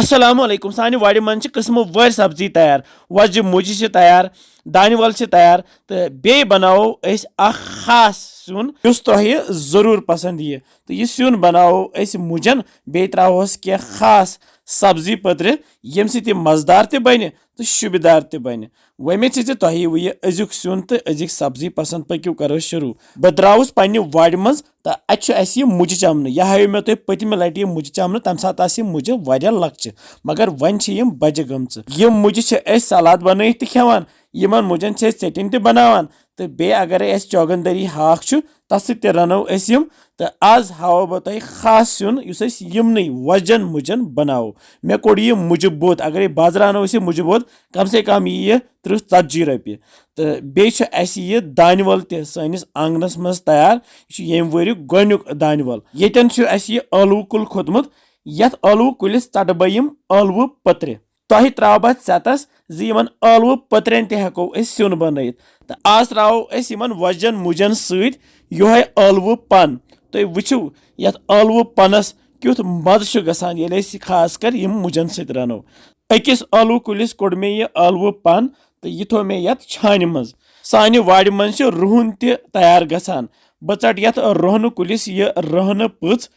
अस्सलाम वालेकुम सानि वारि मन किस्म वर सब्जी तैयार वजह मुजि तैयार दानिवल तैयार तो बे बनाओ खास सिन युस तोहे जरूर पसंद यह तो यह सिन बनाओ मुजन बे त्रोस क्या खास सब्जी पत्र यम सि मजदार ते बन तो शुबदार ते बन वमे तोहे वह अजुक सिन तो अजुक सब्जी पसंद पकू करो शुरू बह द्राउस पन्ने वाड़ मज तो अत मुज चमन यह हाव मे तुह पतम लटि मुज चमन तम सात मुज वारिया लक्च मगर वन बज गमच यम मुज सलाद बन खेवान यमन मुजन चटन ते बनावान तो बे अगर चौगंदरी हाक तथ रनो यम तो आज हाव बह तुह खास सिन यमन वजन मुजन बनाओ मे कोड़ यह मुज बोत अगर बाजार अनो मुज बोत कम से कम यह 30-40 रपि तो बे यह दानिवल तस आंगनस मज तैयार यम वरिय गोनुक दानिवल यतन यह अलव कुल खोतमुत यथ अलव कुलिस चट बह यम अलव पत्र तोह त्रो बह सेतस ज़िमन अलव पत्रन ते हेको सिन बनयित तो आज त्रो यमन वजन मुजन सत योहे अलव पन तुम वुचु यथ अलव पनस क्युथ मज गसान ये खास कर यम मुजन सत रनो अकिस अलव कुलिस कोड़ मे यह अलव पन तो यह थो मे यथ छान मज सानि वाड़ मज रुहन ते तैयार गसान बह चट यथ रोहन कुलिस यह रोहन पच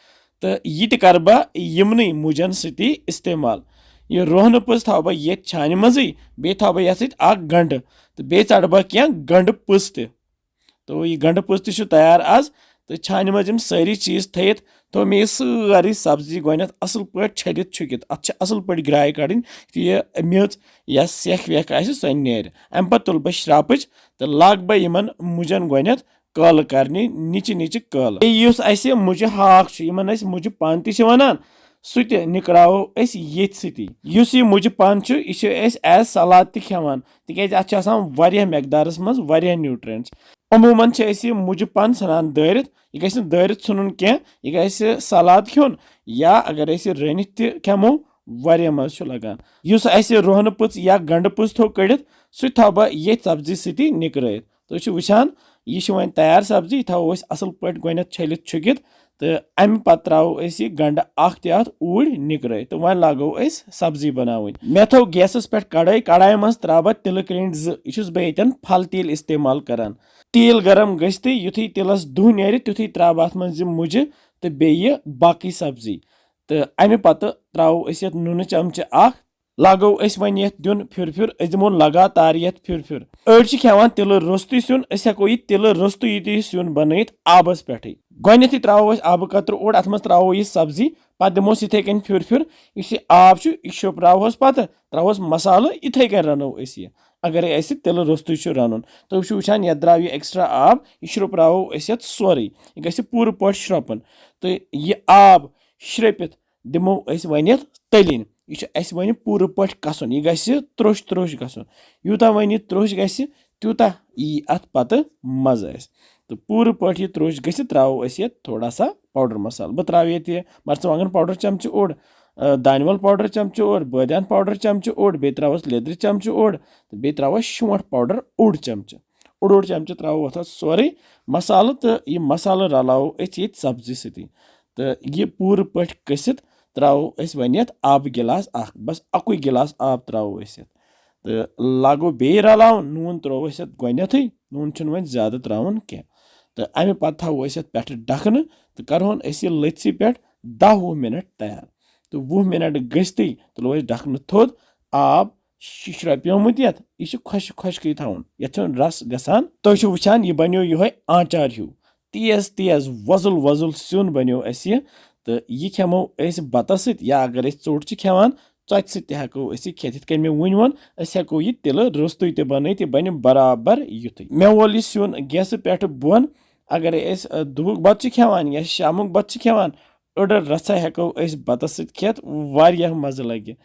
तो यह कर बह यमन मुजन सती इस्तेमाल यह रोहन पच थो बह ये छान मजी बे थो बह ये गंड तो बे चट बह क्या गंड पच तो यह गंड पच तैयार आज तो छान मज सारी चीज थत तो मे सारी सब्जी गोनथ असल पे छलित छुकित अत असल पे ग्राय कड़न यह मेज या सेख वेख सो नेर अम पे तुल बह श्रापच तो लाग बह यमन मुजन गोनथ कल करने नीचे नीचे कल ये मुझ हाक मुझ पान वन सह निकराव ये सती यह मुझ पान यह एज सलाद खेवान तिक अत मकदारस मज न्यूट्रिएंट्स अमूमन यह मुझ पान सान दारित यह गि दारित नुन कह यह गि सलाद खन या अगर रनित खेमो वारिया मज लगान इस रोहन पच या गंड पच थो कड़ित सह थो बह ये सब्जी सती निकराइत तो वुचान यह वन तैयार सब्जी यह थो असल पे गोनथ छलित छुकित तो अम पत त्रो यह गंड अत ऊर निकराइत तो वन लागो सब्जी बनावन मे थो गैसस पे कड़ाई मज त्रा बह तिल क्रेंट यह बह ये फल तेल इस्तेमाल करान तेल गरम गति युथी तिलस दुह नेर तुथी त्रा अत मज मुझ तो बे बाकी सब्जी तो अमे पत त्रो नून चमच लागो वन ये दिन फिर दिमो लगातार ये फिर अड़ खेवान तिल रोस्तु सिन हेको यह तिल रोस्तु ये सिन बनयित आबस पे गोनथ त्रो आब कतर ओड अत मज त्रो यह सब्जी पे दिमोस इथे कन फिर इस आब यह शुप्रावस पे त्रोस मसाल इथे कन रनो अगर तिल रोस्तु रन तो वुचान ये द्राव यह एक्स्ट्रा आब यह शुप्रावो सोरे यह गि पूर पे श्रपन तो यह आब श्रपित दिमो वन तलिन यह वन पूर पे कसन यह गि त्रोश गसन यूता वन त्रोश गि तूता यी अत पत मज तो पूर पे यह त्रोश गि त्रो थोड़ा सा पाउडर मसाल बह त्रा ये मरचवांगन पाउडर चमच ओड दानिवल पाउडर चमच ओड बदियान पाउडर चमच ओड बे त्रोस लेदर चमच ओड तो बे त्रोस शोंठ पाउडर ओड चमच चमच त्रो अत सोरे मसाल तो यह मसाल रलाओ ये सब्जी सती तो यह पूर पे कसित त्रो वन ये आब गिलास बस अकु गिलास आब त्रो तो लागो बे रलावन नून त्रो गोनथ नून वन ज्यादा त्रावन कह तो अमे पे थो पे डखन तो करोन लथसी पे 10-20 मिनट तैयार तो 20 मिनट गति तुलो डखन थोद आब श्रप्योमुत यह खुशक थवन ये रस गसान तो वुचान यह बनो ये आचार हूँ तेज वजुल सिन बनो तो यह खेमो बत या अगर चोट खेवान चट सको खेत मे वन वोन हेको यह तिल रोस्तु ते बन बन बराबर युथ मे वोल यह सिन गैस पे बोन अगर दुबुक बत खेवान या शामुक बत खेवान अड़ रचा हेको बत खेत वारिया मज लगे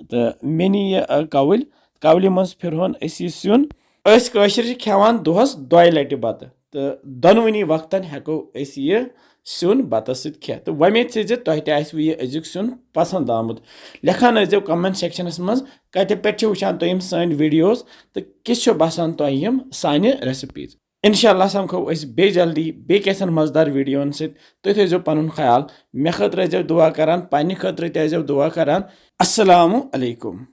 तो मे नी यह कवल मज फिरहन यह सिन खेवान दोहस 2 लटि बत तो दोनवनी वक्तन हेको यह सिन बत खे तो वमेद तुह यह अजुक सिन पसंद आमुत लेखान जो कमेंट सेक्शनस मज कत पे वुचान तुम सान वीडियोस तो किस बसान तुम सानि रेसिपीज इंशाल्लाह समखो बे जल्दी बे कैसन मजेदार वीडियोन तुम थो पन ख्याल मे खतर दुआ करान पन्ने खतर दुआ करान अस्सलामु अलैकुम।